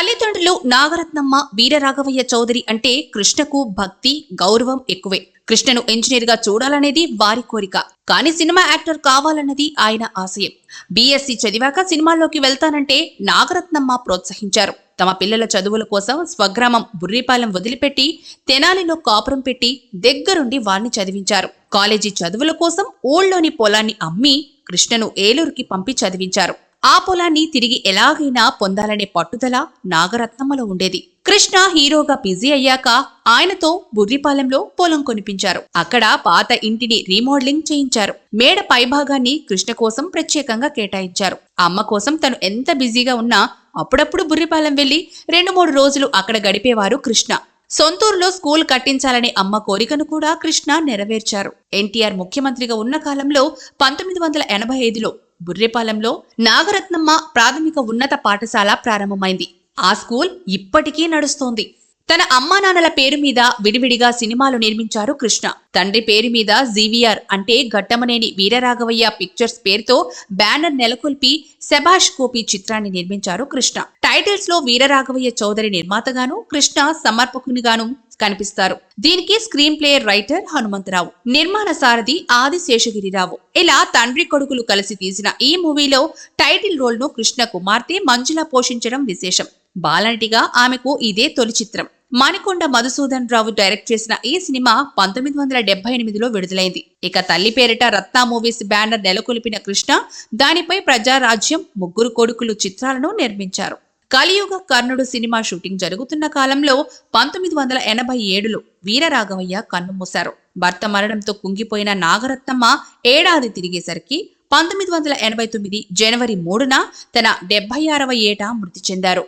తల్లిదండ్రులు నాగరత్నమ్మ వీరరాఘవయ్య చౌదరి అంటే కృష్ణకు భక్తి గౌరవం ఎక్కువే. కృష్ణను ఇంజనీర్ గా చూడాలనేది వారి కోరిక. కానీ సినిమా యాక్టర్ కావాలన్నది ఆయన ఆశయం. బీఎస్సీ చదివాక సినిమాల్లోకి వెళ్తానంటే నాగరత్నమ్మ ప్రోత్సహించారు. తమ పిల్లల చదువుల కోసం స్వగ్రామం బుర్రిపాలెం వదిలిపెట్టి తెనాలిలో కాపురం పెట్టి దగ్గరుండి వారిని చదివించారు. కాలేజీ చదువుల కోసం ఊళ్ళోని పొలాన్ని అమ్మి కృష్ణను ఏలూరుకి పంపి చదివించారు. ఆ పొలాన్ని తిరిగి ఎలాగైనా పొందాలనే పట్టుదల నాగరత్నమ్మలో ఉండేది. కృష్ణ హీరోగా బిజీ అయ్యాక ఆయనతో బుర్రిపాలెంలో పొలం కొనిపించారు. అక్కడ పాత ఇంటిని రీమోడలింగ్ చేయించారు. మేడ పైభాగాన్ని కృష్ణ కోసం ప్రత్యేకంగా కేటాయించారు. అమ్మ కోసం తను ఎంత బిజీగా ఉన్నా అప్పుడప్పుడు బుర్రిపాలెం వెళ్లి 2-3 రోజులు అక్కడ గడిపేవారు కృష్ణ. సొంతూరులో స్కూల్ కట్టించాలనే అమ్మ కోరికను కూడా కృష్ణ నెరవేర్చారు. ఎన్టీఆర్ ముఖ్యమంత్రిగా ఉన్న కాలంలో 1985లో బుర్రిపాలెంలో నాగరత్నమ్మ ప్రాథమిక ఉన్నత పాఠశాల ప్రారంభమైంది. ఆ స్కూల్ ఇప్పటికీ నడుస్తోంది. తన అమ్మానాన్నల పేరు మీద విడివిడిగా సినిమాలు నిర్మించారు కృష్ణ. తండ్రి పేరు మీద జీవీఆర్ అంటే ఘట్టమనేని వీరరాఘవయ్య పిక్చర్స్ పేరుతో బ్యానర్ నెలకొల్పి శభాష్ కోపి చిత్రాన్ని నిర్మించారు కృష్ణ. టైటిల్స్ లో వీరరాఘవయ్య చౌదరి నిర్మాతగాను, కృష్ణ సమర్పకునిగాను కనిపిస్తారు. దీనికి స్క్రీన్ ప్లే రైటర్ హనుమంతరావు, నిర్మాణ సారథి ఆది శేషగిరిరావు. ఇలా తండ్రి కొడుకులు కలిసి తీసిన ఈ మూవీలో టైటిల్ రోల్ ను కృష్ణ కుమార్తె మంజుల పోషించడం విశేషం. బాలనటిగా ఆమెకు ఇదే తొలి చిత్రం. మణికొండ మధుసూదన్ రావు డైరెక్ట్ చేసిన ఈ సినిమా 1978లో విడుదలైంది. ఇక తల్లి పేరిట రత్న మూవీస్ బ్యానర్ నెలకొల్పిన కృష్ణ దానిపై ప్రజారాజ్యం, ముగ్గురు కొడుకులు చిత్రాలను నిర్మించారు. కలియుగ కర్ణుడు సినిమా షూటింగ్ జరుగుతున్న కాలంలో 1987లో వీరరాఘవయ్య కన్నుమూశారు. భర్త మరణంతో కుంగిపోయిన నాగరత్నమ్మ ఏడాది తిరిగేసరికి 1989 జనవరి 3న తన 76వ ఏట మృతి చెందారు.